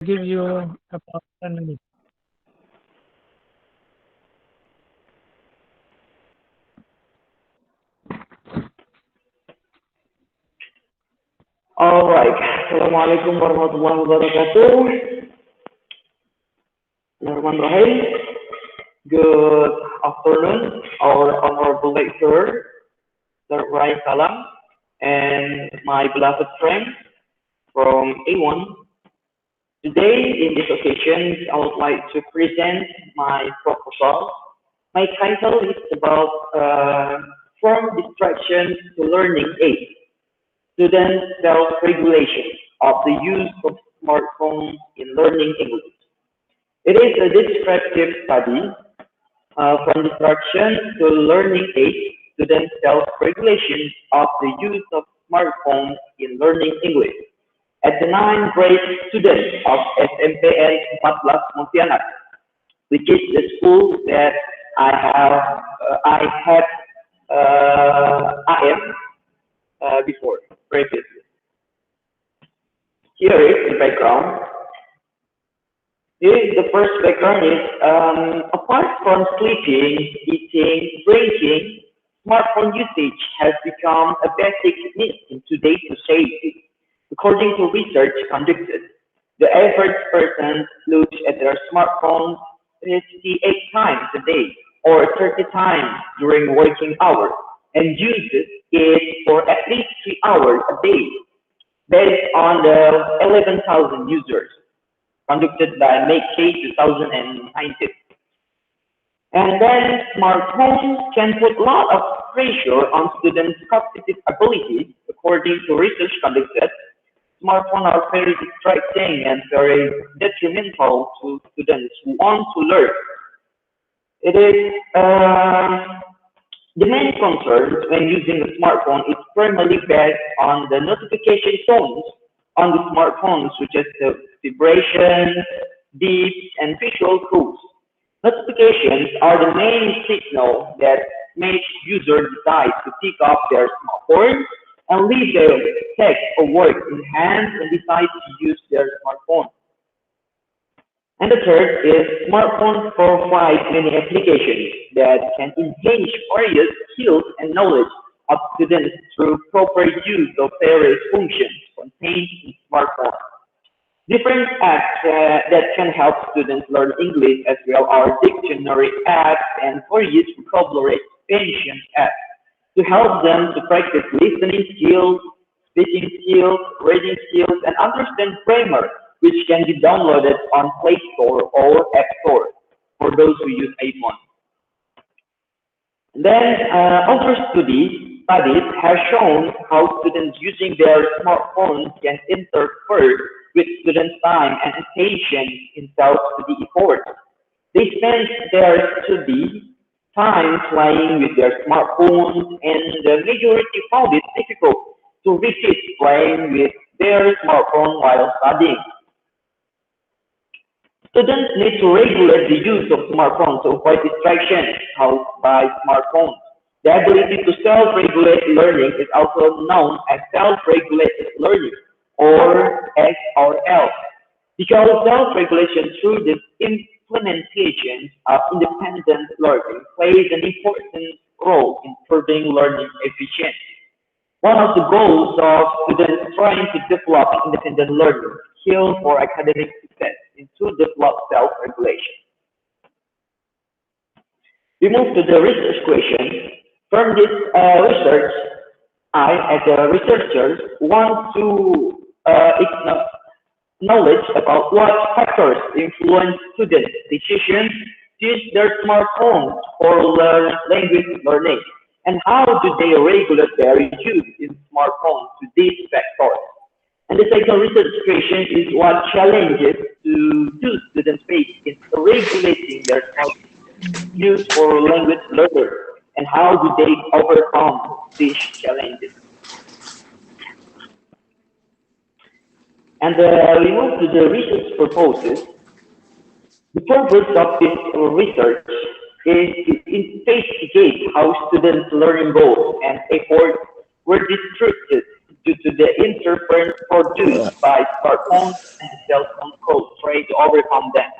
give you about 10 minutes. All right. Assalamualaikum warahmatullahi wabarakatuh. Bismillahirrahmanirrahim. Good afternoon, our honorable lecturer, Sir Rai Salam, and my beloved friends from A1. Today, in this occasion, I would like to present my proposal. My title is about from distraction to learning aid, student self-regulation of the use of smartphones in learning English. It is a descriptive study from distraction to learning aid, student self-regulation of the use of smartphones in learning English at the ninth grade students of SMPN 14 Pontianak, which is the school that I had I am before previously. Here is the background. Here, the first background is apart from sleeping, eating, drinking, smartphone usage has become a basic need in today's society. According to research conducted, the average person looks at their smartphone 58 times a day or 30 times during working hours and uses it for at least 3 hours a day based on the 11,000 users conducted by May 2019. And then smartphones can put a lot of pressure on students' cognitive abilities. According to research conducted, smartphones are very distracting and very detrimental to students who want to learn. It is the main concern when using a smartphone is primarily based on the notification tones on the smartphone, such as the vibration, beeps, and visual cues. Notifications are the main signal that makes users decide to pick up their smartphone and leave their text or work in hand and decide to use their smartphone. And the third is smartphones provide many applications that can enhance various skills and knowledge of students through proper use of various functions contained in smartphones. Different apps that can help students learn English as well are dictionary apps and various vocabulary expansion apps to help them to practice listening skills, speaking skills, reading skills, and understand grammar, which can be downloaded on Play Store or App Store for those who use iPhone. Then other studies have shown how students using their smartphones can interfere with students' time and attention in self-study efforts. They spend their study time playing with their smartphones, and the majority found it difficult to resist playing with their smartphone while studying. Students need to regulate the use of smartphones to avoid distractions caused by smartphones. The ability to self-regulate learning is also known as self-regulated learning or SRL, because self-regulation through the implementation of independent learning plays an important role in improving learning efficiency. One of the goals of students trying to develop independent learning skills for academic success is to develop self-regulation. We move to the research question. From this research, I, as a researcher, want to knowledge about what factors influence students' decisions to use their smartphones for language learning, and how do they regulate their use in smartphones to these factors. And the second research question is what challenges do students face in regulating their smartphone use for language learning, and how do they overcome these challenges. And we move to the research purposes. The purpose of this research is to investigate how students' learning goals and efforts were distributed due to the interference produced by smartphones and cell phone calls, trying to overcome them.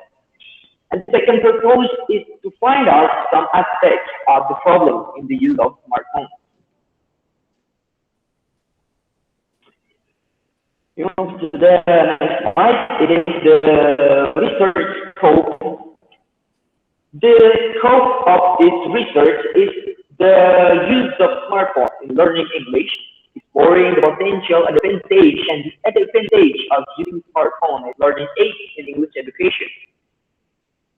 And second purpose is to find out some aspects of the problem in the use of smartphones. You move to the next slide. It is the research scope. The scope of this research is the use of smartphone in learning English, exploring the potential advantage and disadvantage of using smartphone in learning aids in English education.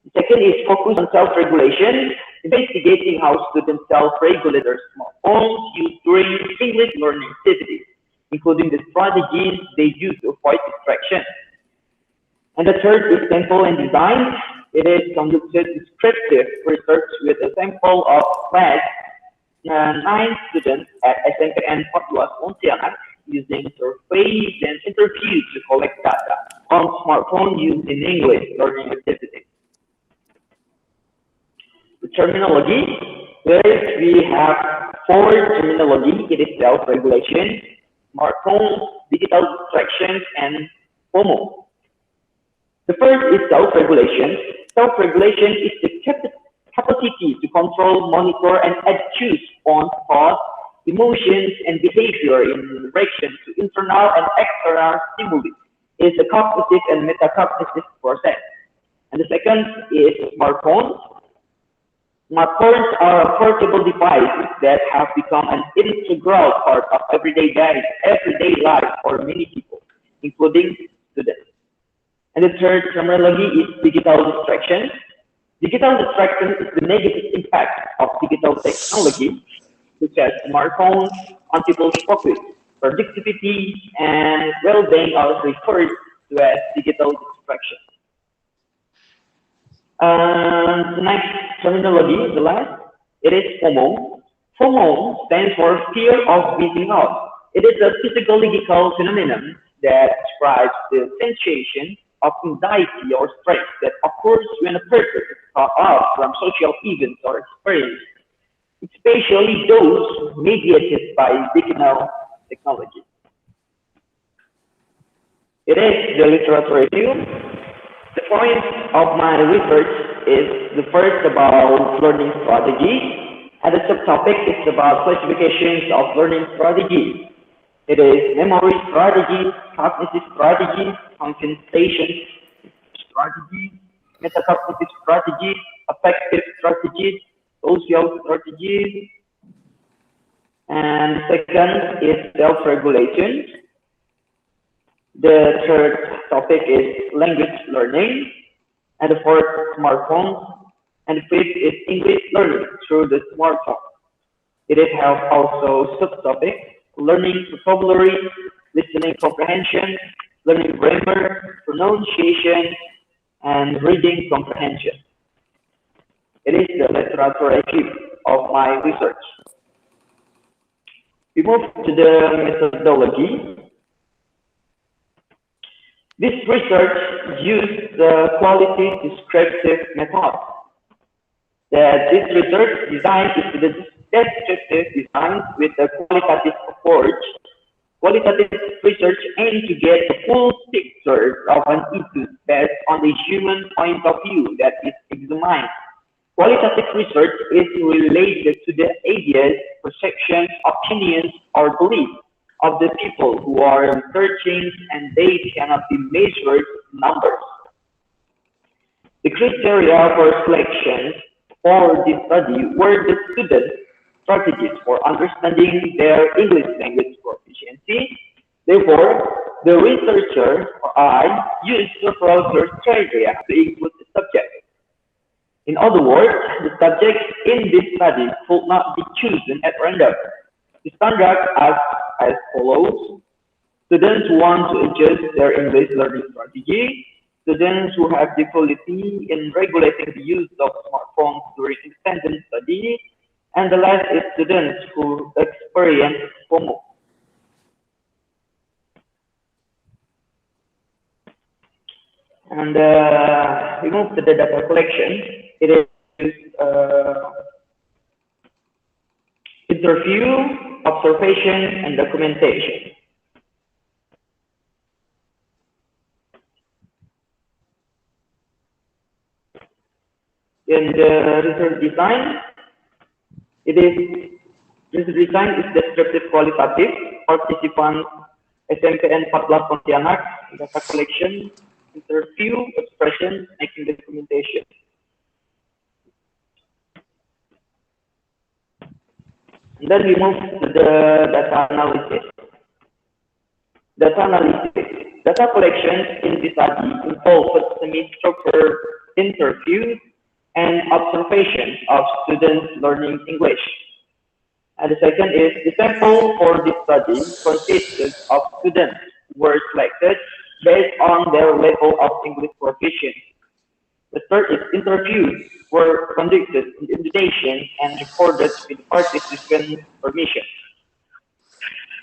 The second is focus on self-regulation, investigating how students self-regulate their smartphones used during English learning activities, including the strategies they use to avoid distraction. And the third is sample and design. It is conducted descriptive research with a sample of class 9 students at SMPN 14 Pontianak using surveys and interviews to collect data on smartphone used in English learning activities. The terminology, where we have four terminology. It is self-regulation, smartphones, digital distractions, and FOMO. The first is self-regulation. Self-regulation is the capacity to control, monitor, and adjust one's thoughts, emotions, and behavior in relation to internal and external stimuli. It is a cognitive and metacognitive process. And the second is smartphones. Smartphones are portable devices that have become an integral part of everyday life for many people, including students. And the third terminology is digital distraction. Digital distraction is the negative impact of digital technology, such as smartphones, on people's focus, productivity, and well-being are referred to as digital distraction. Next terminology, the last, it is FOMO. FOMO stands for fear of missing out. It is a physiological phenomenon that describes the sensation of anxiety or stress that occurs when a person is cut off from social events or experiences, especially those mediated by digital technology. It is the literature review. The point of my research is the first about learning strategies, and the subtopic is about classifications of learning strategies. It is memory strategies, cognitive strategies, concentration strategies, metacognitive strategies, affective strategies, social strategies, and second is self-regulation. The third topic is language learning, and the fourth, smartphones, and the fifth is English learning through the smartphone. It has also subtopics, learning vocabulary, listening comprehension, learning grammar, pronunciation, and reading comprehension. It is the literature review of my research. We move to the methodology. This research used the quality descriptive method. This research design is the descriptive design with a qualitative approach. Qualitative research aims to get a full picture of an issue based on the human point of view that is examined. Qualitative research is related to the ideas, perceptions, opinions, or beliefs of the people who are researching, and they cannot be measured in numbers. The criteria for selection for this study were the students' strategies for understanding their English language proficiency. Therefore, the researcher or I used several criteria to include the subject. In other words, the subjects in this study could not be chosen at random. The standard as follows: students who want to adjust their English learning strategy, students who have difficulty in regulating the use of smartphones during extended study, and the last is students who experience FOMO. And we move to the data collection. It is interview, observation, and documentation. In the research design, it is research design is descriptive qualitative. Participants SMPN 14 Pontianak, data collection, interview, expression, making documentation. And then we move to the data analysis. Data analysis. Data collection in this study involves semi-structured interviews and observations of students learning English. And the second is the sample for this study consists of students who were selected based on their level of English proficiency. The third is interviews were conducted in Indonesian and recorded with participant permission.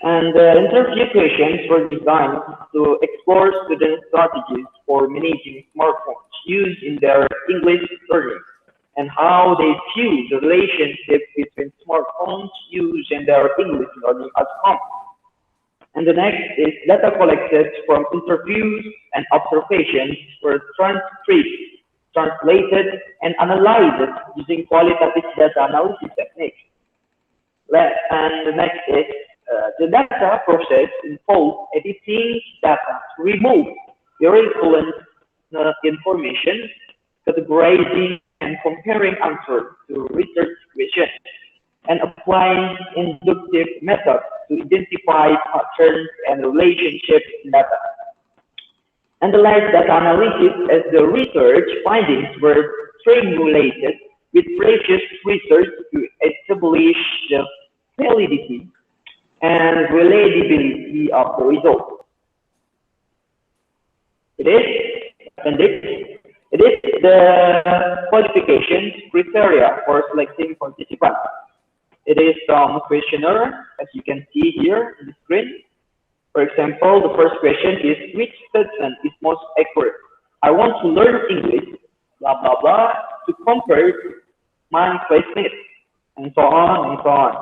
And the interview questions were designed to explore student strategies for managing smartphones used in their English learning and how they view the relationship between smartphones used and their English learning outcomes. And the next is data collected from interviews and observations were transcribed, translated, and analyzed using qualitative data analysis techniques. And the next is the data process involves editing data to remove irrelevant information, categorizing and comparing answers to research questions, and applying inductive methods to identify patterns and relationships in data. Analyze data analysis as the research findings were triangulated with previous research to establish the validity and reliability of the result. It is appendix. It is the qualifications criteria for selecting participants. It is some questionnaire, as you can see here on the screen. For example, the first question is, which statement is most accurate? I want to learn English, blah, blah, blah, to compare my classmates, and so on and so on.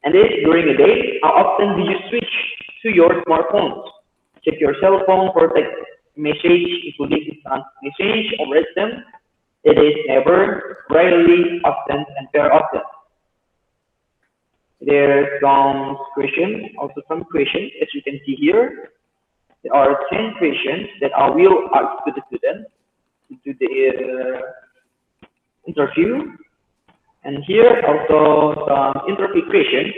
And this during the day, how often do you switch to your smartphones? Check your cell phone for text message, including instant message, or read them. It is never, rarely, often, and very often. There's some questions, also some questions, as you can see here. There are 10 questions that I will ask to the students to do the interview. And here also some interview questions.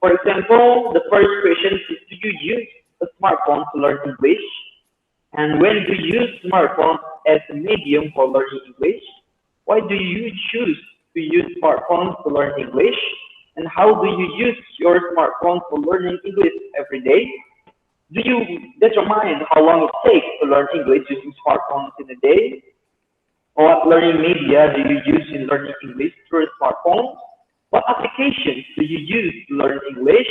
For example, the first question is, do you use a smartphone to learn English? And when do you use smartphone as a medium for learning English? Why do you choose to use smartphones to learn English? And how do you use your smartphone for learning English every day? Do you determine how long it takes to learn English using smartphones in a day? What learning media do you use in learning English through smartphones? What applications do you use to learn English?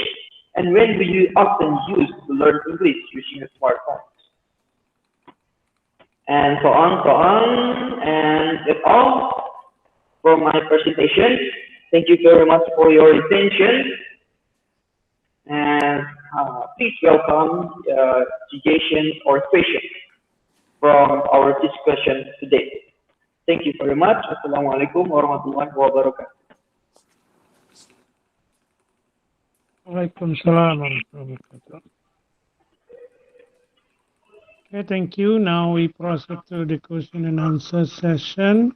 And when do you often use to learn English using a smartphone? And so on. And that's all for my presentation. Thank you very much for your attention. And please welcome suggestions or questions from our discussion today. Thank you very much. Assalamualaikum warahmatullahi wabarakatuh. Waalaikumsalam warahmatullahi wabarakatuh. Okay, thank you. Now we proceed to the question and answer session.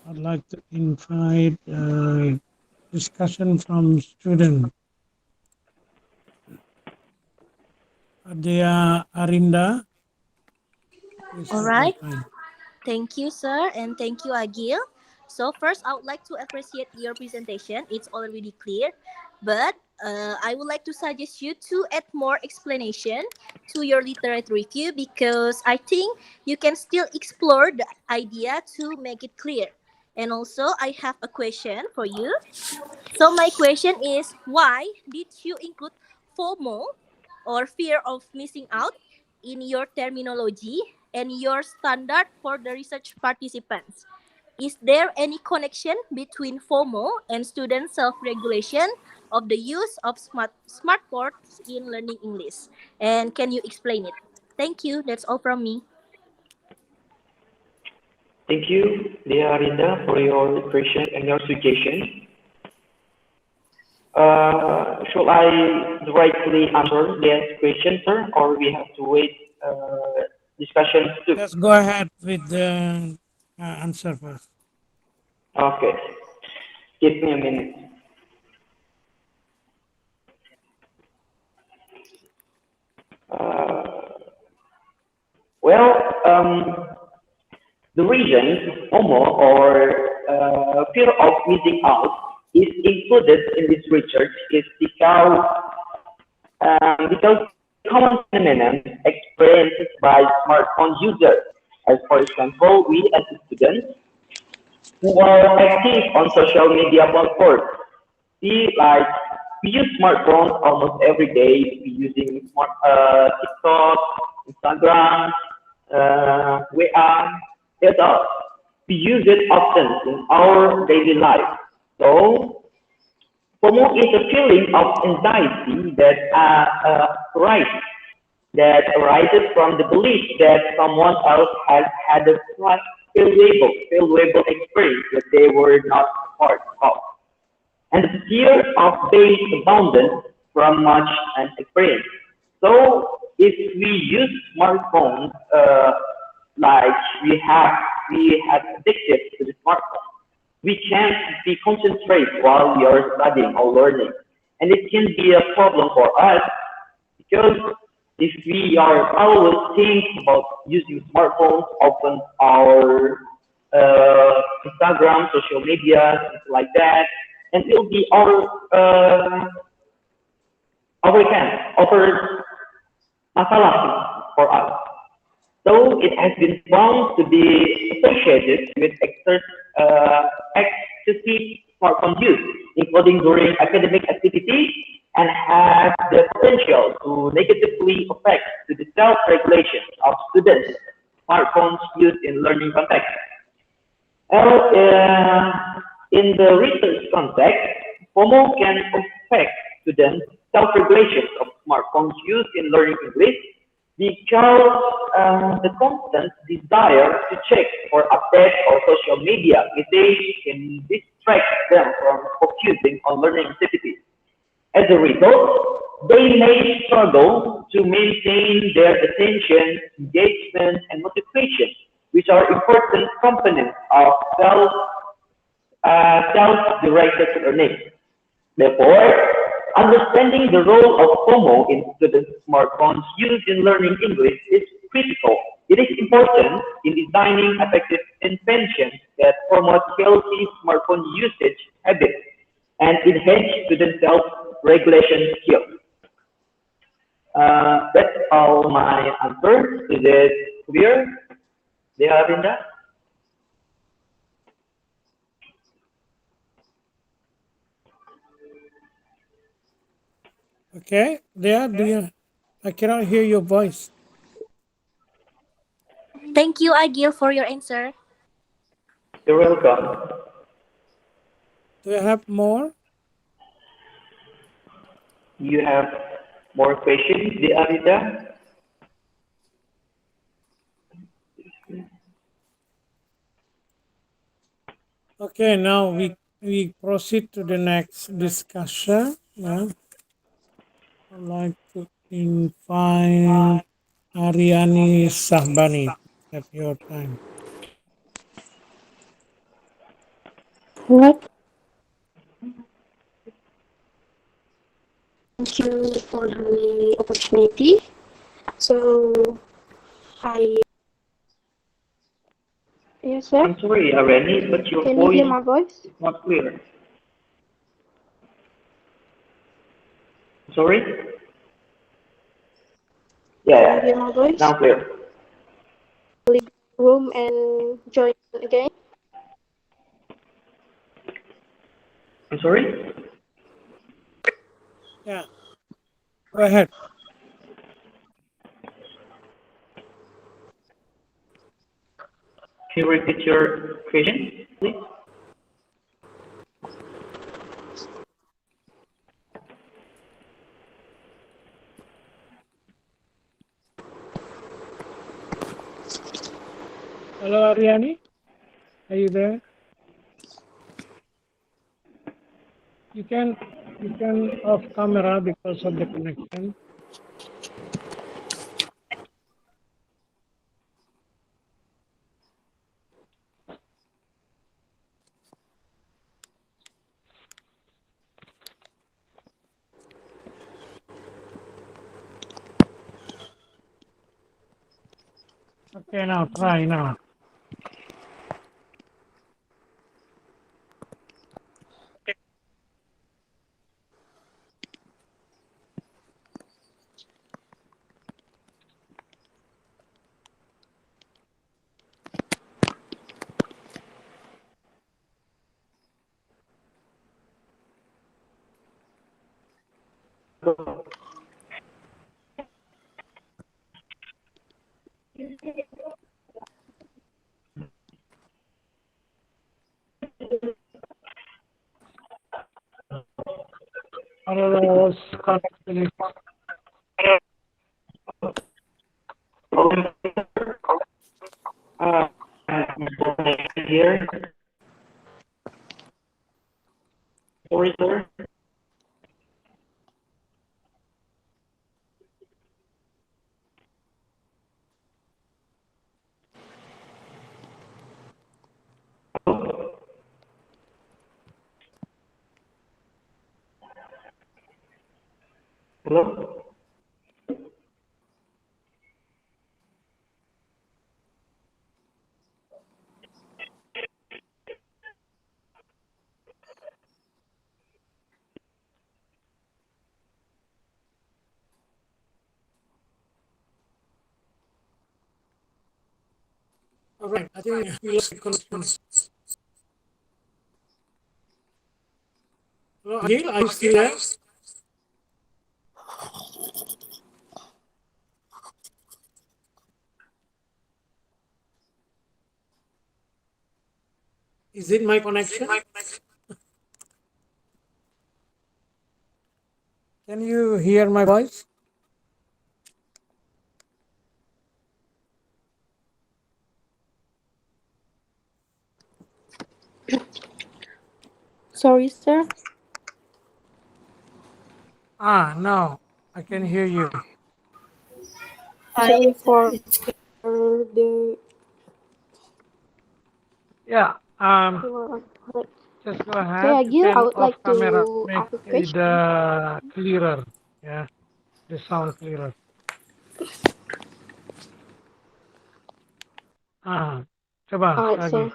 I'd like to invite discussion from students. Adea Arinda. All right. Thank you, sir, and thank you, Agil. So first, I would like to appreciate your presentation. It's already clear, but I would like to suggest you to add more explanation to your literature review because I think you can still explore the idea to make it clear. And also, I have a question for you. So my question is, why did you include FOMO or fear of missing out in your terminology and your standard for the research participants? Is there any connection between FOMO and student self-regulation of the use of smartphones in learning English? And can you explain it? Thank you. That's all from me. Thank you, Dea Arinda, for your question and your suggestion. Should I directly answer Dea's question, sir, or we have to wait discussion too? Let's go ahead with the answer first. Okay, give me a minute. Uh, well, the reason FOMO or fear of missing out is included in this research is because common phenomenon experienced by smartphone users, as for example, we as students who are active on social media platforms. See, like we use smartphones almost every day. We using TikTok, Instagram, WA, etc. We use it often in our daily life. So FOMO is a feeling of anxiety that arises from the belief that someone else has had a valuable experience that they were not part of, and the fear of being abandoned from much experience. So if we use smartphones like we have addicted to the smartphone, we can't be concentrate while we are studying or learning, and it can be a problem for us because if we are always think about using smartphones, open our Instagram, social media, things like that, and it will be our masalah for us. So it has been found to be associated with excessive smartphone use, including during academic activities, and has the potential to negatively affect to the self-regulation of students' smartphones used in learning context. Well, in the research context, FOMO can affect students' self-regulation of smartphones used in learning English because the constant desire to check for updates or social media message can distract them from focusing on learning activities. As a result, they may struggle to maintain their attention, engagement, and motivation, which are important components of self-directed learning. Therefore, understanding the role of FOMO in students' smartphones used in learning English is critical. It is important in designing effective interventions that promote healthy smartphone usage habits and enhance student self-regulation skills. That's all my answer. Is it clear, Deavinda? Okay, there, I cannot hear your voice. Thank you, Agil, for your answer. You're welcome. Do you have more? You have more questions, Deavinda? Okay, now we proceed to the next discussion. Yeah. I'd like to invite Ariani Sahbani at your time. What? Thank you for the opportunity. So, I yes, sir. I'm sorry, Areni, but your Can you voice hear my voice? is not clear. Sorry? Yeah, Can you hear yeah. my voice? Now clear. Leave the room and join again. I'm sorry? Yeah, go ahead. Can you repeat your question, please? Hello, Ariani. Are you there? You can off camera because of the connection. Okay, now try now. Otherwise, connection is Uh, here. Sorry, sir. Hello? all right. I think we lost the connection. Hello, Agil, are you still there? Is it my connection? Can you hear my voice? Sorry, sir. No, I can hear you. Sorry for the. Yeah. Right. Just go Okay, ahead. You Agil, I can would off like camera, to make ask a it question. clearer. Yeah, the sound clearer. Coba Alright, lagi. sir.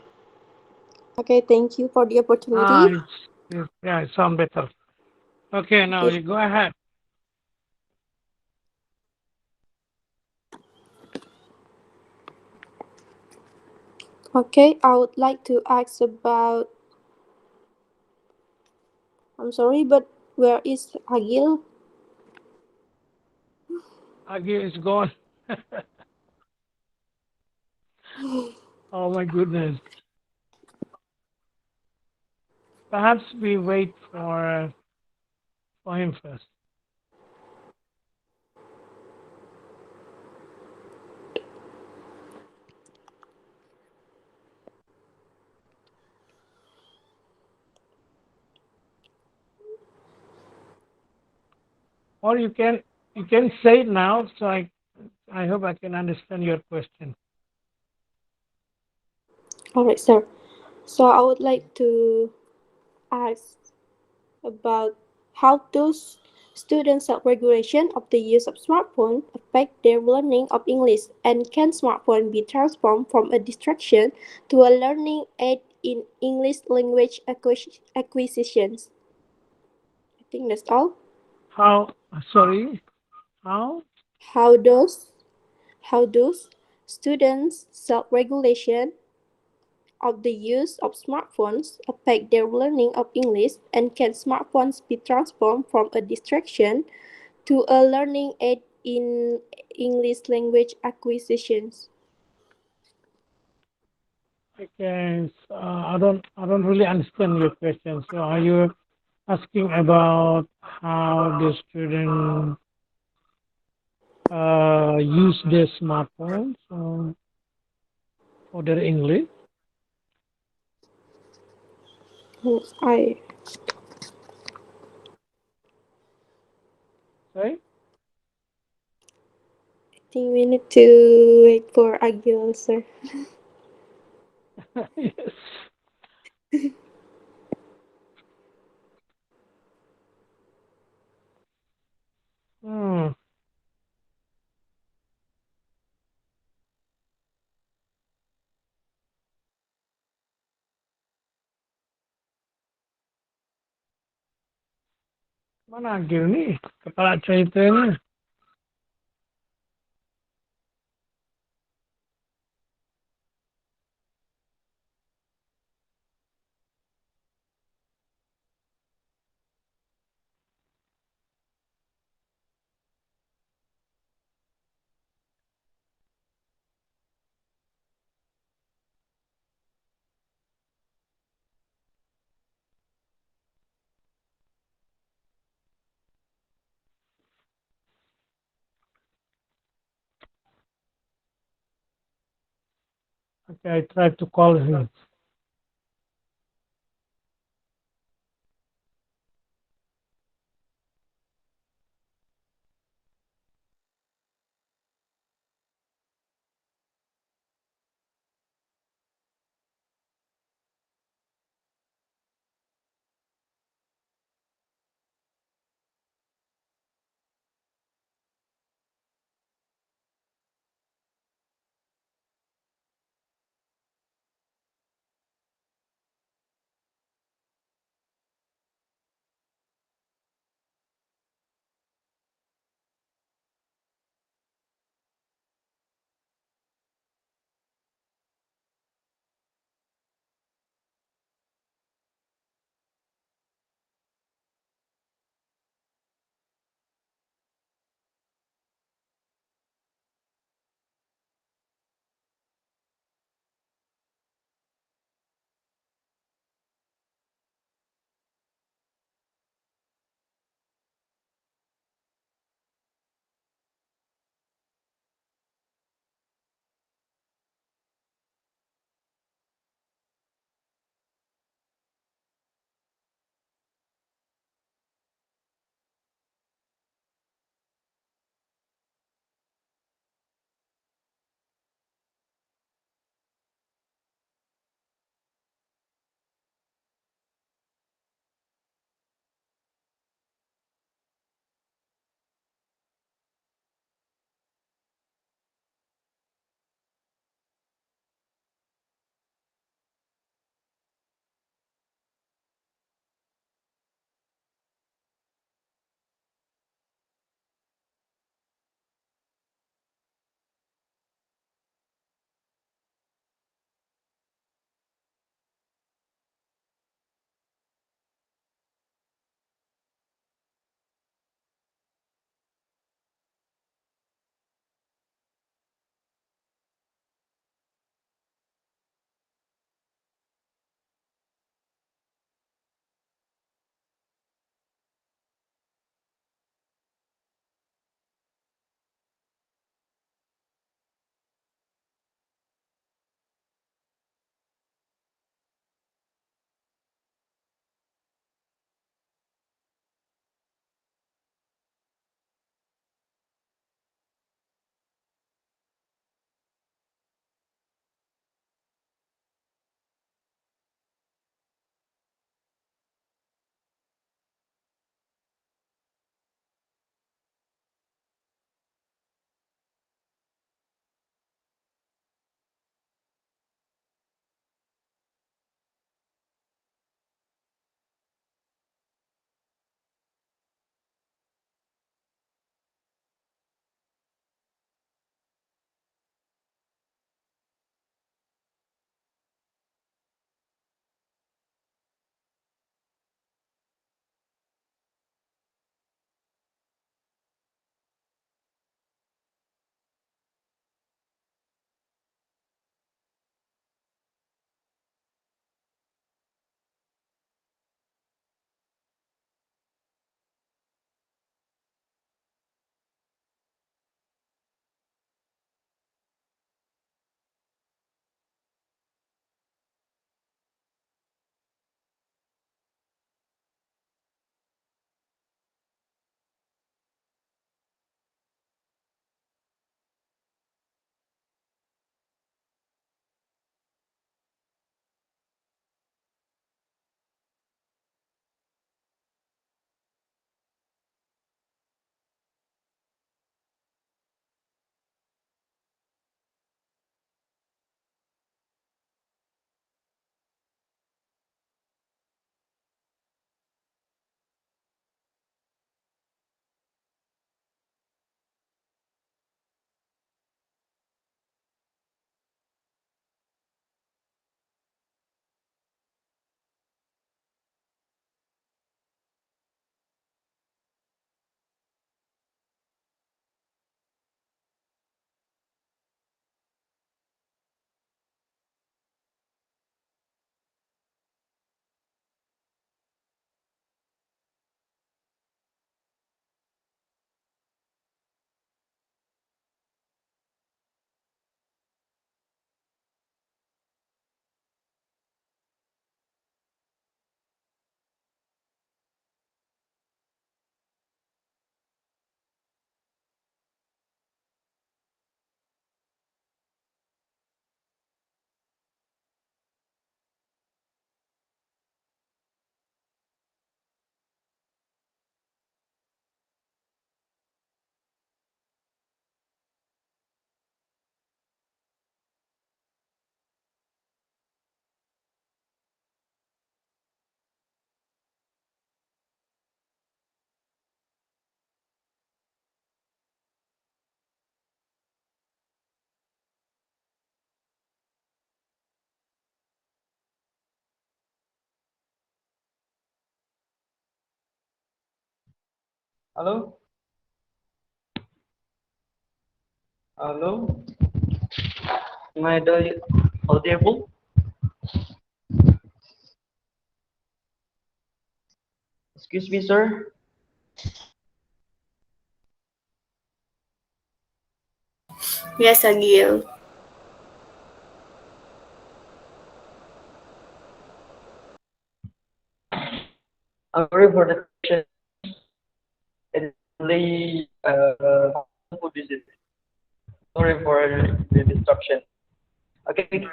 Okay, thank you for the opportunity. Yeah, it sound better. Okay, now Okay. you go ahead. Okay, I would like to ask about. I'm sorry, but where is Agil? Agi is gone. Oh my goodness. Perhaps we wait for him first. Or you can say it now, so I hope I can understand your question. Alright, sir. So I would like to ask about how does student self-regulation of the use of smartphone affect their learning of English, and can smartphone be transformed from a distraction to a learning aid in English language acquisitions? I think that's all. How? Sorry. How? How does how does students self-regulation of the use of smartphones affect their learning of English, and can smartphones be transformed from a distraction to a learning aid in English language acquisitions? Okay. So, I don't really understand your question. So are you asking about how the student use their smartphones for their English? I Sorry? think we need to wait for Agil, sir. Yes. Hmm. Mana Agil ni? Kepala ceritanya. Okay, I tried to call him. Hello? Hello? Am I audible? Excuse me, sir. Yes, Agil. I'm sorry for the question. It's really food is it? Sorry for the disruption. Okay.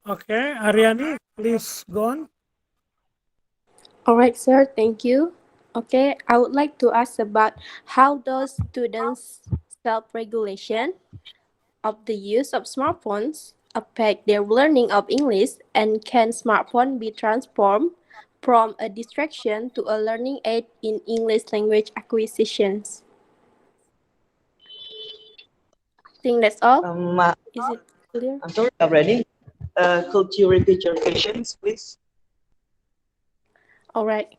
Okay, Ariani, please go on. All right, sir. Thank you. Okay, I would like to ask about how does students' self-regulation of the use of smartphones affect their learning of English, and can smartphone be transformed from a distraction to a learning aid in English language acquisitions? I think that's all. Um, uh, Is it clear? I'm sorry already. Could you repeat your questions, please? All right.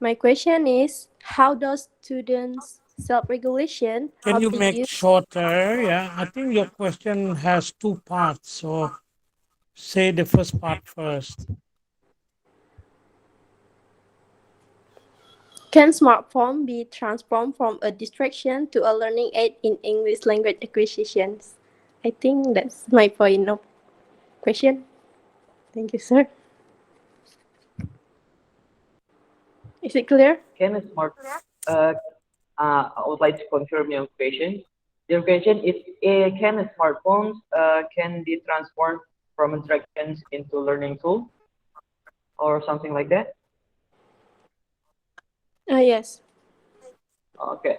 My question is, how does students' self-regulation Can of you the make use shorter? Yeah, I think your question has two parts. So say the first part first. can smartphone be transformed from a distraction to a learning aid in English language acquisitions? I think that's my point of question. Thank you, sir. Is it clear? Can a smart uh, I would like to confirm your question. Your question is, can smartphones can be transformed from instructions into learning tool or something like that? Yes. Okay.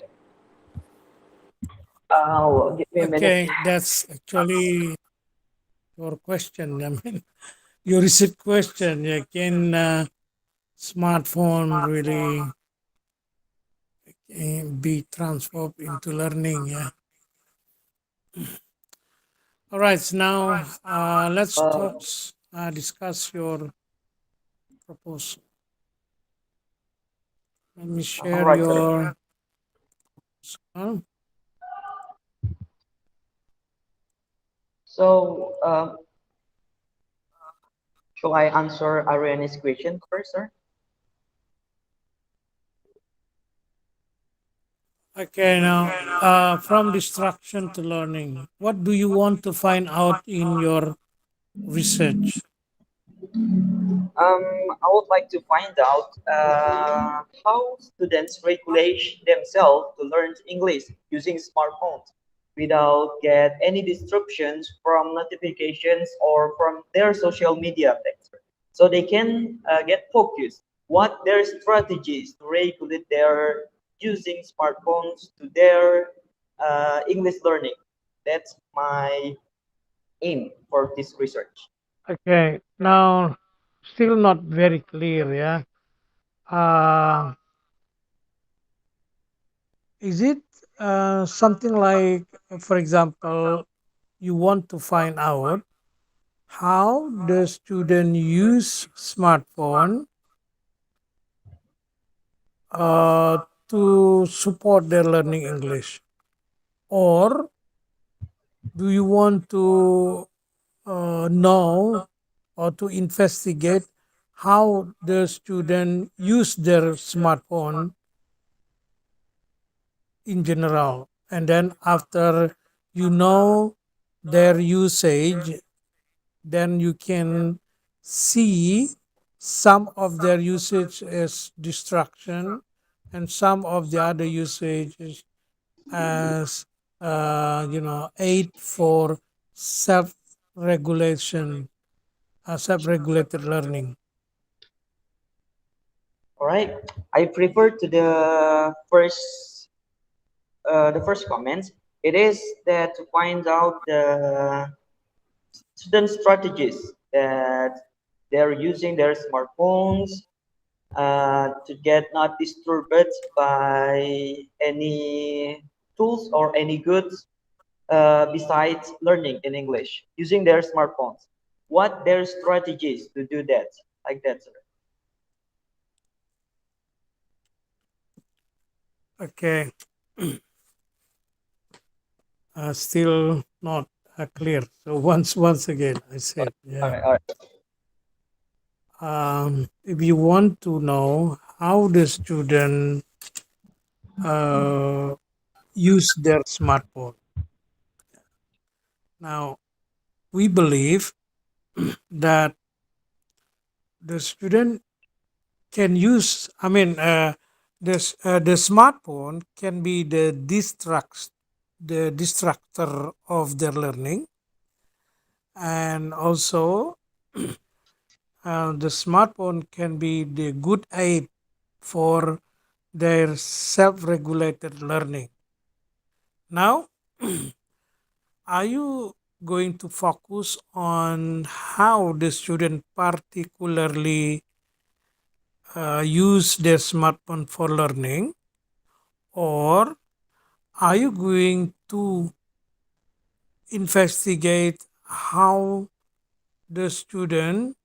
Give me a minute. Okay, that's actually your question. I mean, your recent question. Yeah, can smartphone really be transformed into learning? Yeah. All right. So now let's Uh, discuss your proposal. Let me all share right, sir. your. Uh, So, shall I answer Ariane's question first, sir? Okay, now from distraction to learning, what do you want to find out in your research? I would like to find out how students regulate themselves to learn English using smartphones without get any disruptions from notifications or from their social media feeds. So they can get focused. What their strategies to regulate their using smartphones to their English learning. That's my aim for this research. Okay, now still not very clear. Yeah, is it something like, for example, you want to find out how the student use smartphone uh, to support their learning English, or do you want to know or to investigate how the student use their smartphone in general, and then after you know their usage, then you can see some of their usage as distraction and some of the other usage is as aid for self regulation, self-regulated learning. All right. I prefer to the first comment. It is that to find out the student strategies that they're using their smartphones to get not disturbed by any tools or any goods besides learning in English using their smartphones. What their strategies to do that? like that, sir. Okay. Still not clear. So once again, I said, All yeah. right, all right. If you want to know how the student use their smartphone, now we believe that the student can use. I mean, the smartphone can be the distractor of their learning, and also the smartphone can be the good aid for their self-regulated learning. Now, are you going to focus on how the student particularly use their smartphone for learning, or are you going to investigate how the student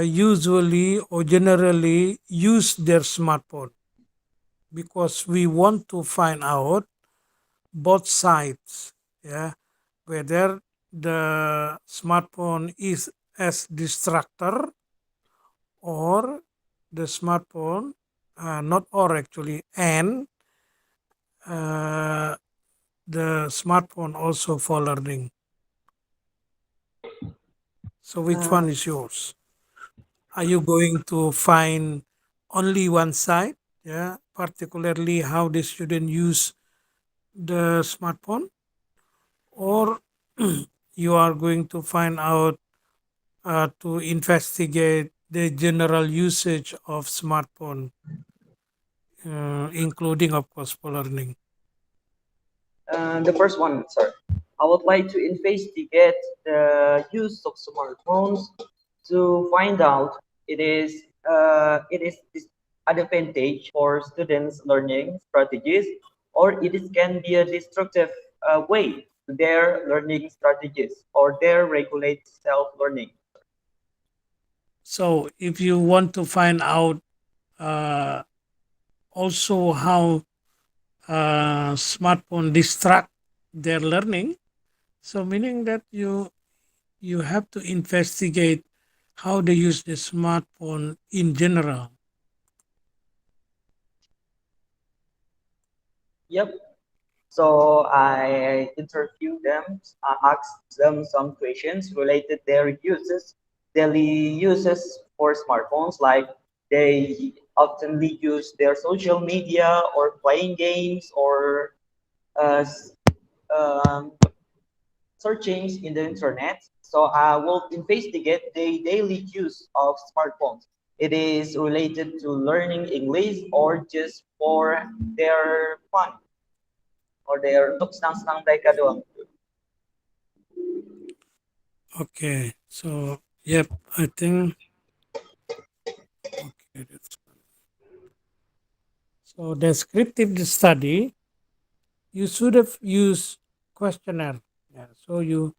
usually or generally use their smartphone? Because we want to find out both sides, yeah, whether the smartphone is as distractor, or the smartphone, not or actually, and uh, the smartphone also for learning. So which Uh, one is yours? Are you going to find only one side? Yeah, particularly how the student use the smartphone, or you are going to find out to investigate the general usage of smartphone, including of course for learning. the first one, sir. I would like to investigate the use of smartphones to find out it is disadvantage for students' learning strategies, or can be a destructive way to their learning strategies or their regulate self-learning. So if you want to find out uh, also how smartphone distract their learning, so meaning that you have to investigate how they use the smartphone in general. Yep. So I interviewed them, asked them some questions related their uses, daily uses for smartphones, like they oftenly use their social media or playing games or uh, s- um, searching in the internet. So I will investigate the daily use of smartphones. It is related to learning English or just for their fun or their untuk senang-senang mereka doang. Okay, so yep, I think okay. So descriptive study, you should have used questionnaire. Yeah, so you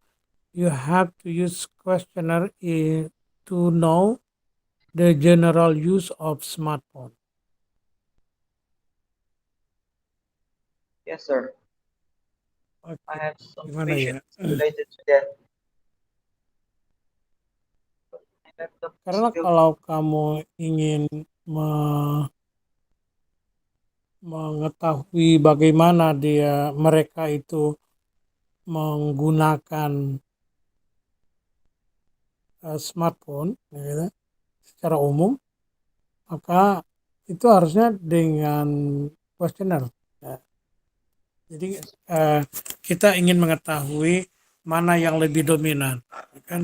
have to use questionnaire to know the general use of smartphone. Yes, sir. I Okay, have some gimana ya? questions related to that. My laptop Karena still. kalau kamu ingin me- mengetahui bagaimana mereka itu menggunakan smartphone, ya gitu, secara umum, maka itu harusnya dengan kuesioner. Ya. Jadi kita ingin mengetahui mana yang lebih dominan, kan,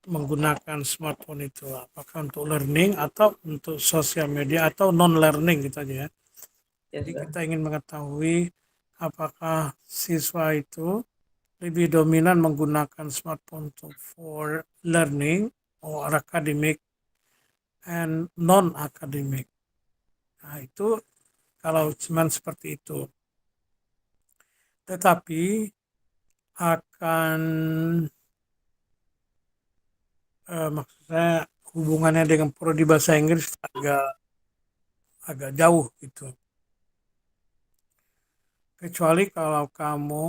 menggunakan smartphone itu, apakah untuk learning atau untuk sosial media atau non learning gitu aja ya. Yes, Jadi sir. kita ingin mengetahui apakah siswa itu lebih dominan menggunakan smartphone for learning or academic and non academic. Nah, itu kalau cuman seperti itu. Tetapi akan maksud saya hubungannya dengan prodi bahasa Inggris agak jauh gitu. Kecuali kalau kamu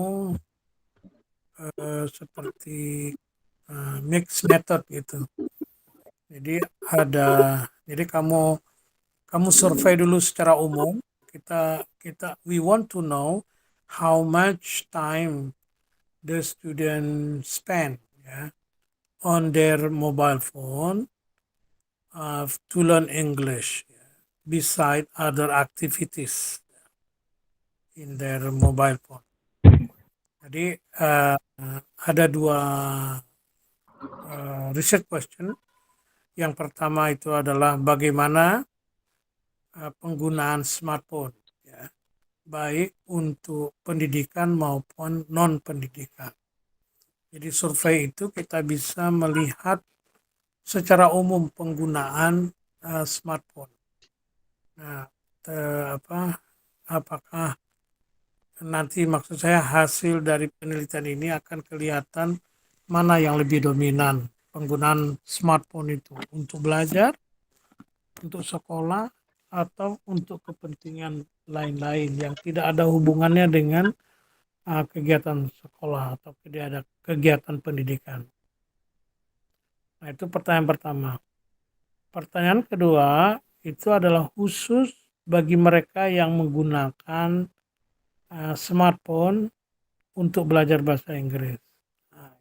seperti mixed method gitu. Jadi jadi kamu survei dulu secara umum. Kita we want to know how much time the student spend ya on their mobile phone to learn English beside other activities in their mobile phone. Jadi ada dua research question. Yang pertama itu adalah bagaimana penggunaan smartphone, ya, baik untuk pendidikan maupun non pendidikan. Jadi survei itu kita bisa melihat secara umum penggunaan smartphone. Nah, apakah nanti maksud saya hasil dari penelitian ini akan kelihatan mana yang lebih dominan penggunaan smartphone itu untuk belajar, untuk sekolah, atau untuk kepentingan lain-lain yang tidak ada hubungannya dengan kegiatan sekolah atau kegiatan pendidikan. Nah, itu pertanyaan pertama. Pertanyaan kedua itu adalah khusus bagi mereka yang menggunakan smartphone untuk belajar bahasa Inggris. Nah,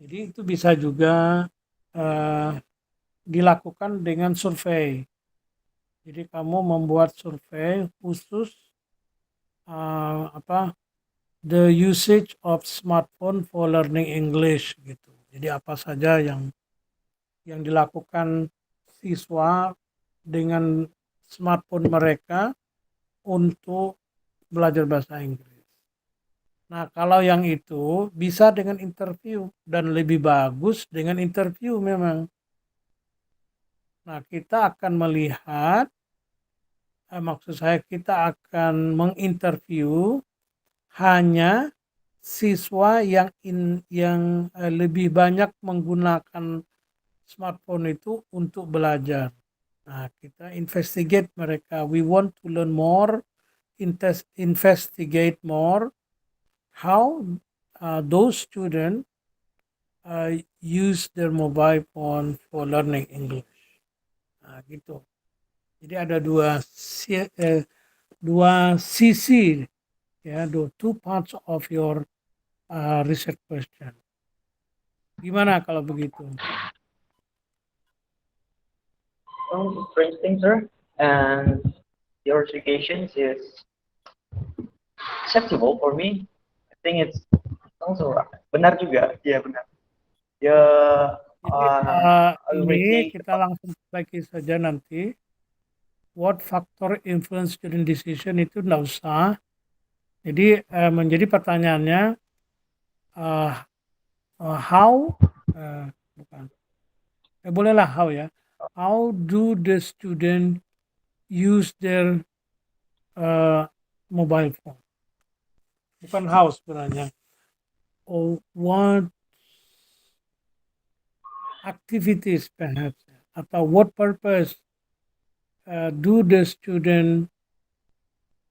jadi itu bisa juga dilakukan dengan survei. Jadi kamu membuat survei khusus the usage of smartphone for learning English gitu. Jadi apa saja yang dilakukan siswa dengan smartphone mereka untuk belajar bahasa Inggris. Nah, kalau yang itu bisa dengan interview dan lebih bagus dengan interview memang. Nah, kita akan melihat, maksud saya kita akan menginterview hanya siswa yang lebih banyak menggunakan smartphone itu untuk belajar. Nah, kita investigate mereka. We want to learn more, investigate more how those students use their mobile phone for learning English. Nah, gitu. Jadi ada dua sisi, ya, two parts of your research question. Gimana kalau begitu? Interesting, sir. And your suggestions is acceptable for me. I think it's also benar juga. Ya, benar. Ya, Jadi ini kita langsung lagi saja nanti. What factor influence student decision itu enggak usah. Jadi menjadi pertanyaannya how bukan. Bolehlah how ya. How do the student use their mobile phone? Bukan how sebenarnya. Or what activities perhaps, atau what purpose do the student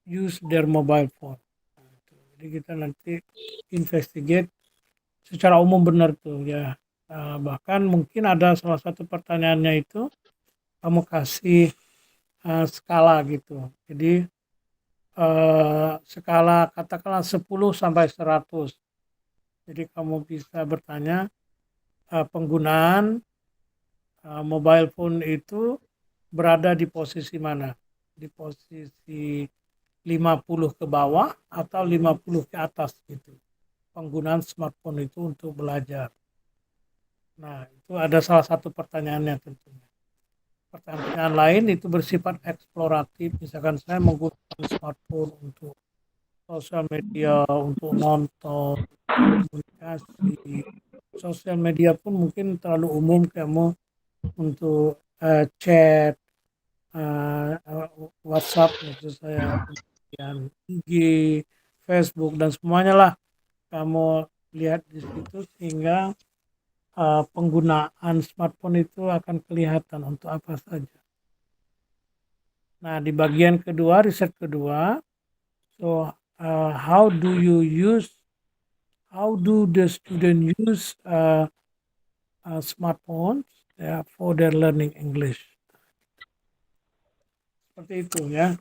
use their mobile phone. Jadi kita nanti investigate secara umum benar tuh ya. Bahkan mungkin ada salah satu pertanyaannya itu kamu kasih skala gitu. Jadi skala katakanlah 10 sampai 100. Jadi kamu bisa bertanya penggunaan mobile phone itu berada di posisi mana? Di posisi 50 ke bawah atau 50 ke atas gitu. Penggunaan smartphone itu untuk belajar. Nah, itu ada salah satu pertanyaannya tentunya. Pertanyaan lain itu bersifat eksploratif. Misalkan saya menggunakan smartphone untuk sosial media, untuk nonton, komunikasi. Sosial media pun mungkin terlalu umum kamu untuk chat, WhatsApp maksud saya, kemudian IG, Facebook dan semuanya lah kamu lihat di situ sehingga penggunaan smartphone itu akan kelihatan untuk apa saja. Nah, di bagian kedua, riset kedua, so how do the student use smartphones for their learning English? Seperti itu ya.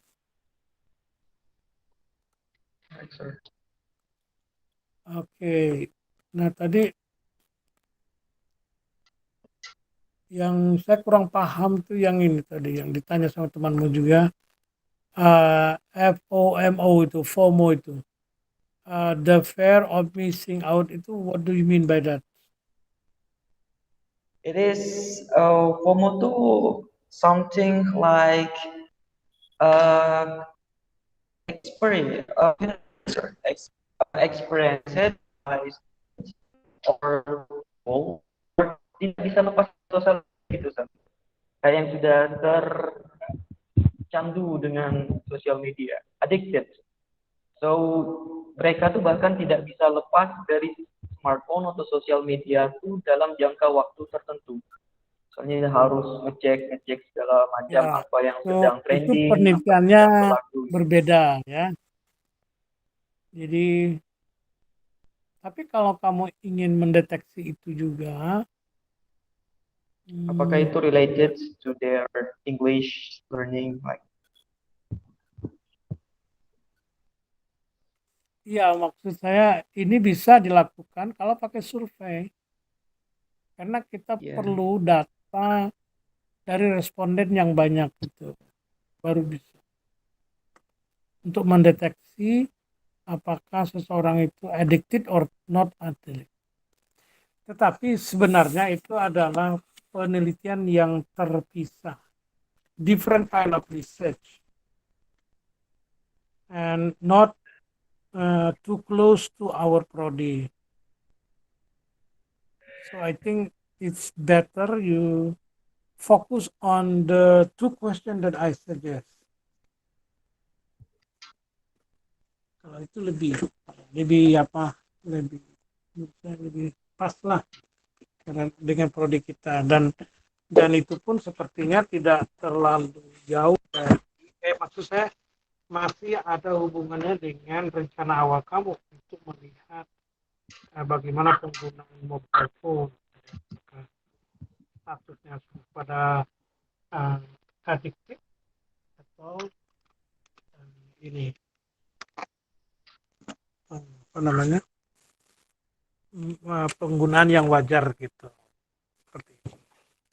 Right, sir. Oke. Nah, tadi yang saya kurang paham tuh yang ini tadi, yang ditanya sama temanmu juga, FOMO itu, FOMO itu. The fear of missing out itu, what do you mean by that? It is FOMO to something like experience, experience by or oh, tidak bisa lepas sosial gitu, San. Kayak yang sudah tercandu dengan sosial media, addicted. So mereka tuh bahkan tidak bisa lepas dari smartphone atau sosial media tuh dalam jangka waktu tertentu. Soalnya harus ngecek segala macam Ya, apa yang so sedang itu trending, apa yang penelitiannya sedang berlaku. berbeda ya. Jadi, tapi kalau kamu ingin mendeteksi itu juga, Apakah itu related to their English learning? Like, ya maksud saya ini bisa dilakukan kalau pakai survei. Karena kita yeah. perlu data dari responden yang banyak gitu. Baru bisa. Untuk mendeteksi apakah seseorang itu addicted or not addicted. Tetapi sebenarnya itu adalah penelitian yang terpisah. Different kind of research. And not too close to our prodi. So I think it's better you focus on the two questions that I suggest. Kalau itu lebih lebih pas lah dengan prodi kita, dan itu pun sepertinya tidak terlalu jauh. Maksud saya masih ada hubungannya dengan rencana awal kamu untuk melihat bagaimana penggunaan mobile phone, statusnya pada adiktif atau ini apa namanya, penggunaan yang wajar gitu, seperti itu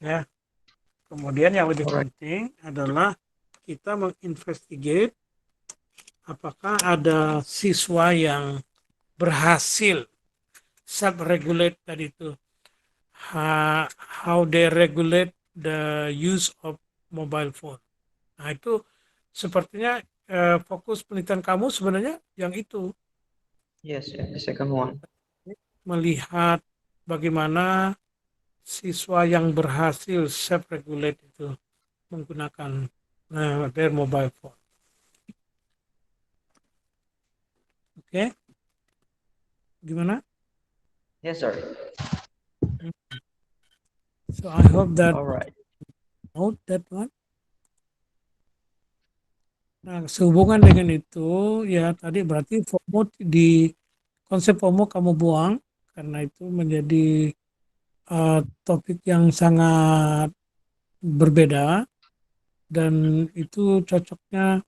ya. Kemudian yang lebih penting adalah kita menginvestigate apakah ada siswa yang berhasil self-regulate tadi itu, how they regulate the use of mobile phone. Nah itu sepertinya fokus penelitian kamu sebenarnya yang itu. Yes, the second one. Melihat bagaimana siswa yang berhasil self-regulate itu menggunakan their mobile phone. Oke? Gimana? Yes, sir. So I hope that note that one. Nah, sehubungan dengan itu ya tadi berarti FOMO di konsep FOMO kamu buang karena itu menjadi topik yang sangat berbeda, dan itu cocoknya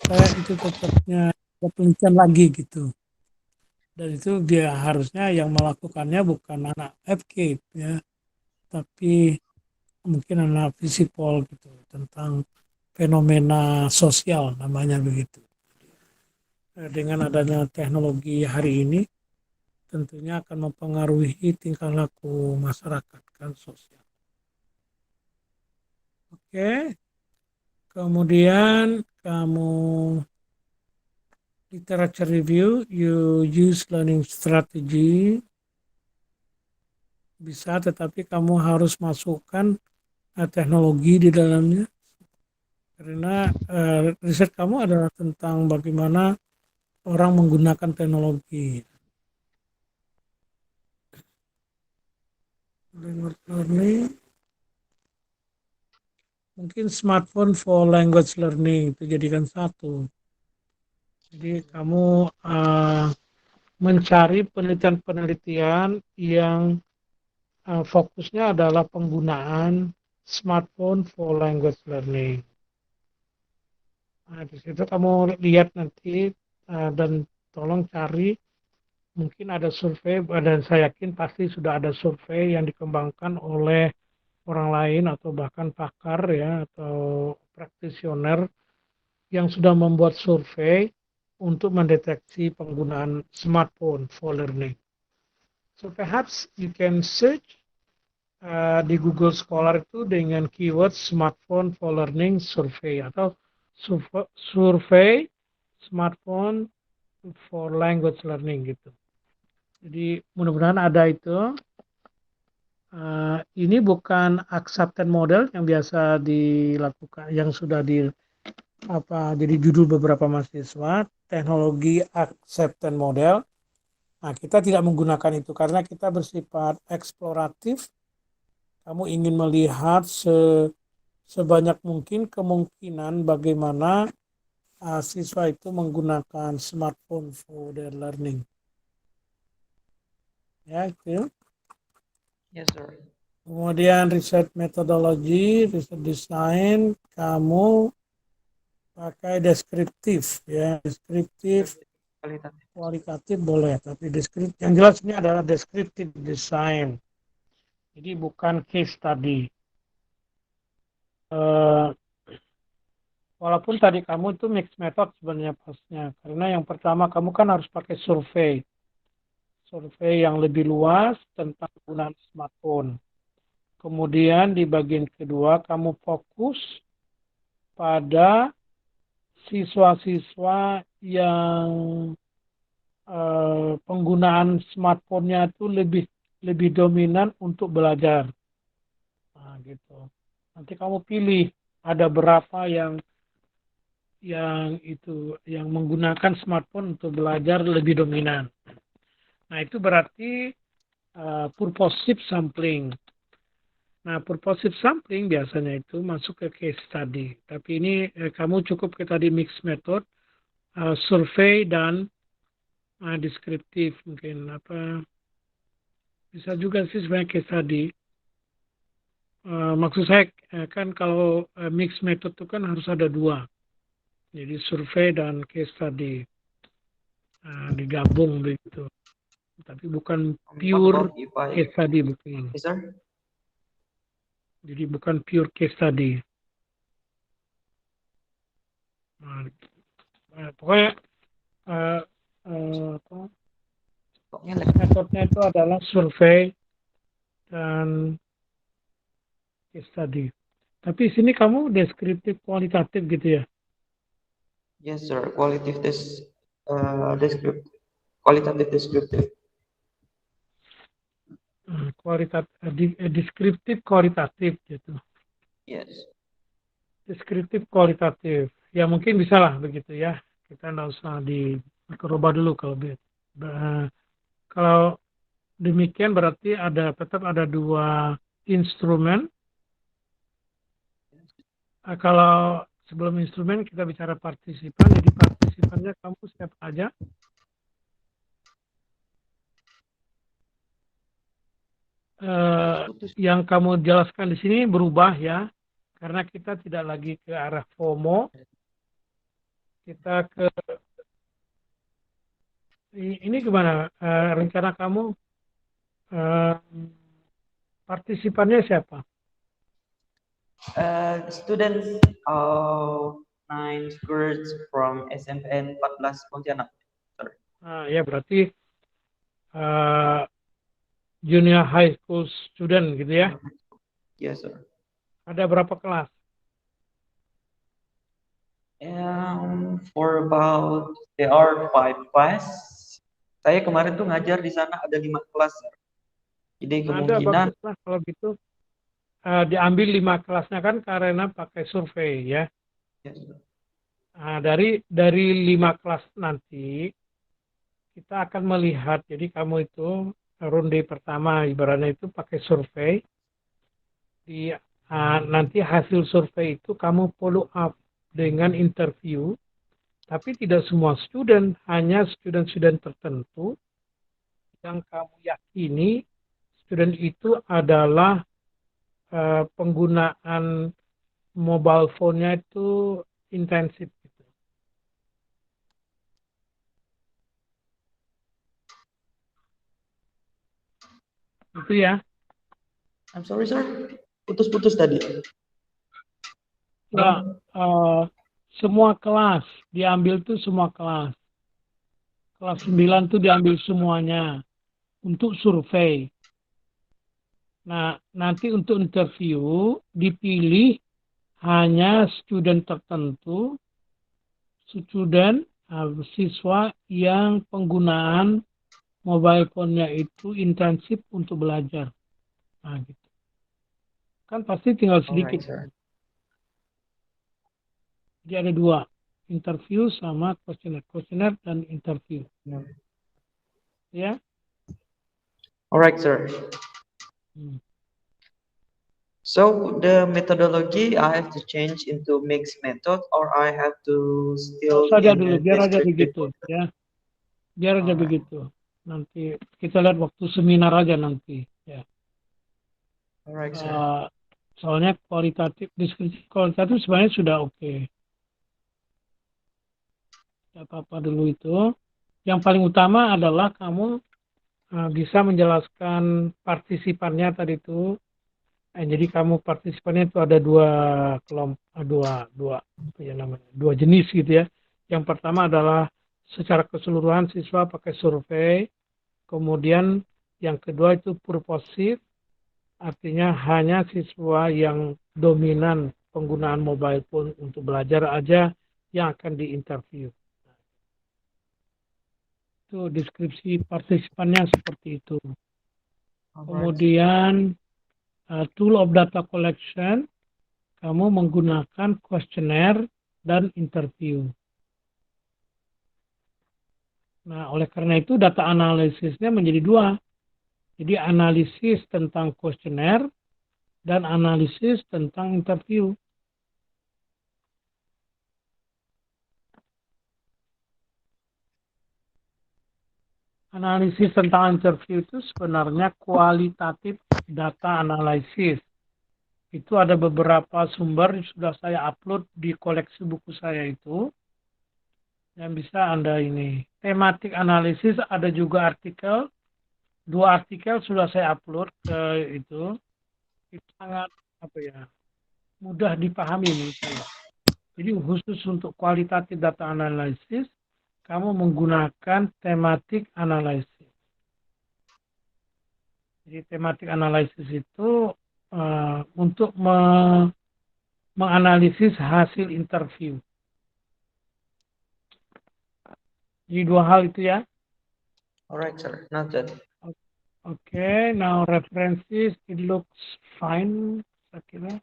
saya itu cocoknya penelitian lagi gitu, dan itu dia harusnya yang melakukannya bukan anak FK ya, tapi mungkin anak fisipol gitu, tentang fenomena sosial namanya begitu. Dengan adanya teknologi hari ini tentunya akan mempengaruhi tingkah laku masyarakat kan, sosial. Oke. Kemudian kamu literature review, you use learning strategy. Bisa, tetapi kamu harus masukkan teknologi di dalamnya. Karena riset kamu adalah tentang bagaimana orang menggunakan teknologi. Language learning. Mungkin smartphone for language learning itu jadikan satu. Jadi kamu mencari penelitian-penelitian yang fokusnya adalah penggunaan smartphone for language learning. Nah, di situ kamu lihat nanti dan tolong cari, mungkin ada survei, dan saya yakin pasti sudah ada survei yang dikembangkan oleh orang lain atau bahkan pakar ya atau praktisioner yang sudah membuat survei untuk mendeteksi penggunaan smartphone for learning. So perhaps you can search di Google Scholar itu dengan keyword smartphone for learning survey atau survei smartphone for language learning gitu. Jadi mudah-mudahan ada itu. Ini bukan accepted model yang biasa dilakukan, yang sudah jadi judul beberapa mahasiswa, teknologi accepted model. Nah, kita tidak menggunakan itu karena kita bersifat eksploratif. Kamu ingin melihat sebanyak mungkin kemungkinan bagaimana siswa itu menggunakan smartphone for their learning. Ya, itu. Yes, sir. Kemudian riset metodologi, riset desain, kamu pakai deskriptif ya, deskriptif kualitatif boleh, tapi deskriptif yang jelas ini adalah deskriptif design. Jadi bukan case study. Walaupun tadi kamu itu mixed method sebenarnya pasnya, karena yang pertama kamu kan harus pakai survei yang lebih luas tentang penggunaan smartphone. Kemudian di bagian kedua kamu fokus pada siswa-siswa yang penggunaan smartphone-nya itu lebih dominan untuk belajar. Nah, gitu. Nanti kamu pilih ada berapa yang menggunakan smartphone untuk belajar lebih dominan. Nah, itu berarti purposive sampling. Nah, purposive sampling biasanya itu masuk ke case study. Tapi ini kamu cukup ke tadi mixed method, survei dan deskriptif mungkin bisa juga sih sebenarnya case study. Maksud saya kan kalau mixed method itu kan harus ada dua. Jadi survei dan case study digabung begitu. Tapi bukan pure case study mungkin. Yes, sir. Jadi bukan pure case study. Pokoknya metodenya itu adalah survei dan case study. Tapi sini kamu deskriptif kualitatif gitu ya? Yes, sir. Qualitative descriptive. Qualitative descriptive. Deskriptif kualitatif gitu. Yes. Deskriptif kualitatif. Ya mungkin bisa lah begitu ya. Kita nggak usah dikerubah dulu kalau demikian berarti tetap ada dua instrumen. Kalau sebelum instrumen kita bicara partisipan. Jadi partisipannya kamu siapa aja? Yang kamu jelaskan di sini berubah ya, karena kita tidak lagi ke arah FOMO, kita ke ini gimana rencana kamu partisipannya siapa? Students of 9 schools from SMPN 14 Pontianak. Ya berarti junior high school student gitu ya? Yes, sir. Ada berapa kelas? For about there are 5 class. Saya kemarin tuh ngajar di sana ada 5 kelas. Jadi kemungkinan ada bagus kalau gitu diambil 5 kelasnya kan karena pakai survei ya. Yes, Nah, dari 5 kelas nanti kita akan melihat, jadi kamu itu ronde pertama, ibaratnya itu pakai survei. Nanti hasil survei itu kamu follow up dengan interview, tapi tidak semua student, hanya student-student tertentu yang kamu yakini student itu adalah penggunaan mobile phone-nya itu intensif. Gitu. Itu ya. I'm sorry, sir. Putus-putus tadi. Ya, semua kelas diambil tuh semua kelas. Kelas 9 tuh diambil semuanya untuk survei. Nah, nanti untuk interview dipilih hanya student tertentu, siswa yang penggunaan mobile phone-nya itu intensif untuk belajar. Nah, gitu. Kan pasti tinggal sedikit. Alright, Jadi ada dua, interview sama questionnaire dan interview. Ya. Alright, sir. So the methodology I have to change into mixed method, or I have to still saja in dulu, a biar aja descriptive begitu, ya. Biar aja begitu. Nanti kita lihat waktu seminar aja nanti, ya. Alright, sir. Soalnya deskripsi kualitatif sebenarnya sudah oke. Tidak apa-apa dulu itu. Yang paling utama adalah kamu bisa menjelaskan partisipannya tadi itu. Jadi kamu partisipannya itu ada dua jenis gitu ya. Yang pertama adalah secara keseluruhan siswa pakai survei. Kemudian yang kedua itu purposive, artinya hanya siswa yang dominan penggunaan mobile phone untuk belajar aja yang akan diinterview. Itu deskripsi partisipannya seperti itu. Kemudian tool of data collection, kamu menggunakan questionnaire dan interview. Nah, oleh karena itu data analisisnya menjadi dua. Jadi analisis tentang questionnaire dan analisis tentang interview. Analisis tentang interview itu sebenarnya kualitatif data analisis. Itu ada beberapa sumber yang sudah saya upload di koleksi buku saya itu. Yang bisa Anda ini. Tematik analisis ada juga artikel. 2 artikel sudah saya upload ke itu. Itu sangat mudah dipahami menurut saya. Jadi khusus untuk kualitatif data analisis, kamu menggunakan tematik analisis. Jadi tematik analisis itu untuk menganalisis hasil interview. Jadi dua hal itu ya. Alright, sir. Noted. Okay, now references, it looks fine, saya kira.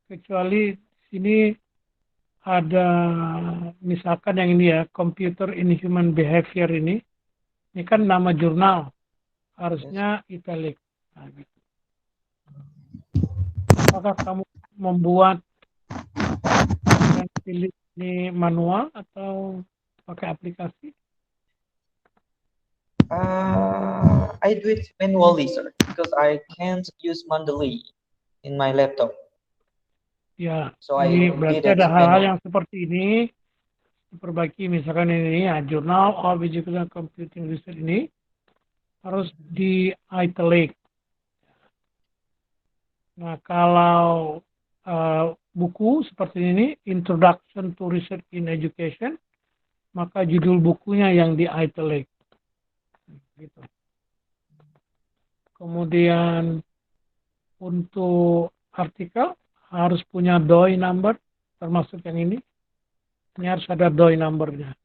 Kecuali sini ada misalkan yang ini ya, Computer in Human Behavior ini. Ini kan nama jurnal, harusnya italic. Nah, gitu. Apakah kamu membuat dan pilih ini manual atau pakai aplikasi? I do it manually, sir, because I can't use Mendeley in my laptop. Ya, So ini I berarti did it ada hal-hal manually. yang seperti ini diperbaiki. Misalkan ini ya, Journal of Educational Computing Research ini harus di italic. Nah, kalau buku seperti ini, Introduction to Research in Education, maka judul bukunya yang di italic. Gitu. Kemudian untuk artikel harus punya DOI number, termasuk yang ini. Ini harus ada DOI numbernya.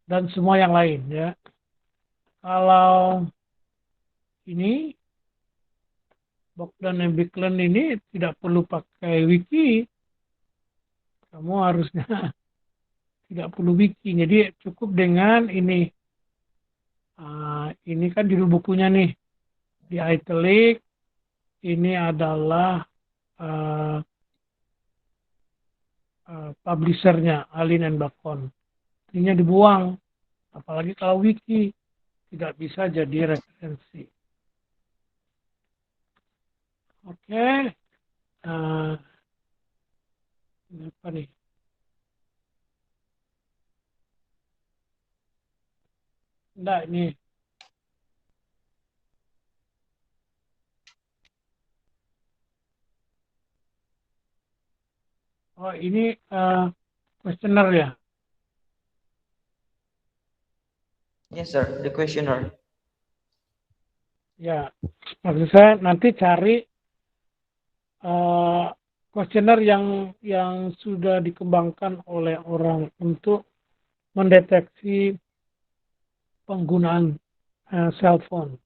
Dan semua yang lain ya. Kalau ini Bogdan dan Biklen ini tidak perlu pakai wiki. Kamu harusnya tidak perlu wiki. Jadi cukup dengan ini Ini kan judul bukunya nih, di italic, ini adalah publishernya, Alin and Bacon. Ininya dibuang, apalagi kalau wiki, tidak bisa jadi referensi. Oke, ini apa nih? Enggak, ini. Oh, ini questionnaire ya? Yes, sir. The questionnaire. Ya, maksud saya nanti cari questionnaire yang sudah dikembangkan oleh orang untuk mendeteksi penggunaan cellphone.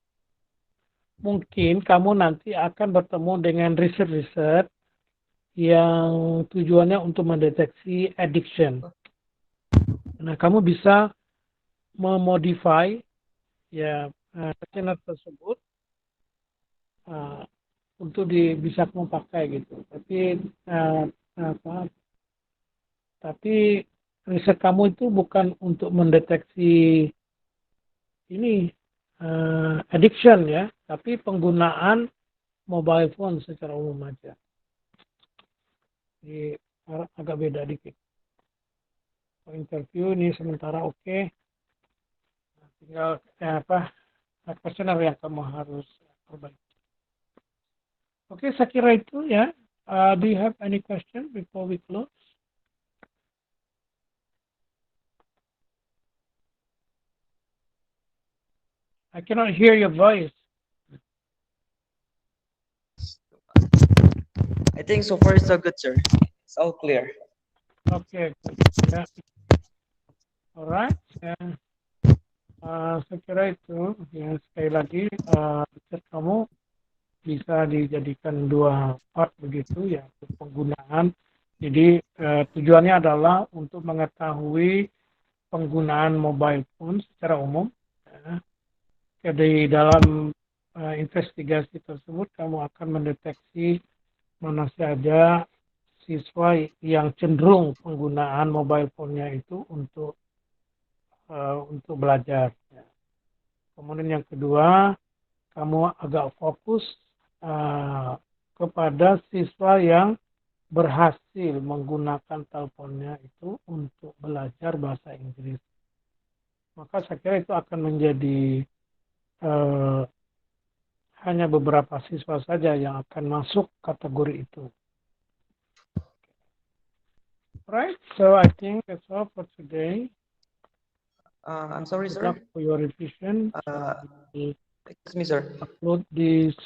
Mungkin kamu nanti akan bertemu dengan riset-riset yang tujuannya untuk mendeteksi addiction. Nah, kamu bisa memodify ya questionnaire tersebut untuk bisa kamu pakai gitu. Tapi riset kamu itu bukan untuk mendeteksi ini addiction ya, tapi penggunaan mobile phone secara umum aja. Jadi agak beda dikit. Interview ini sementara oke. Tinggal questionnaire yang kamu harus perbaiki. Oke, saya kira itu ya. Do you have any question before we close? I cannot hear your voice. I think so far it's so good, sir. It's all clear. Okay. Yeah. Alright. Saya kira itu ya, sekali lagi riset kamu bisa dijadikan dua part begitu ya, penggunaan. Jadi tujuannya adalah untuk mengetahui penggunaan mobile phone secara umum. Ya. Jadi dalam investigasi tersebut kamu akan mendeteksi mana saja siswa yang cenderung penggunaan mobile phone-nya itu untuk belajar. Ya. Kemudian yang kedua, kamu agak fokus kepada siswa yang berhasil menggunakan teleponnya itu untuk belajar bahasa Inggris. Maka saya kira itu akan menjadi hanya beberapa siswa saja yang akan masuk kategori itu. Right, so I think that's all for today. I'm sorry, Good sir. luck for your revision. Excuse me, sir. Upload this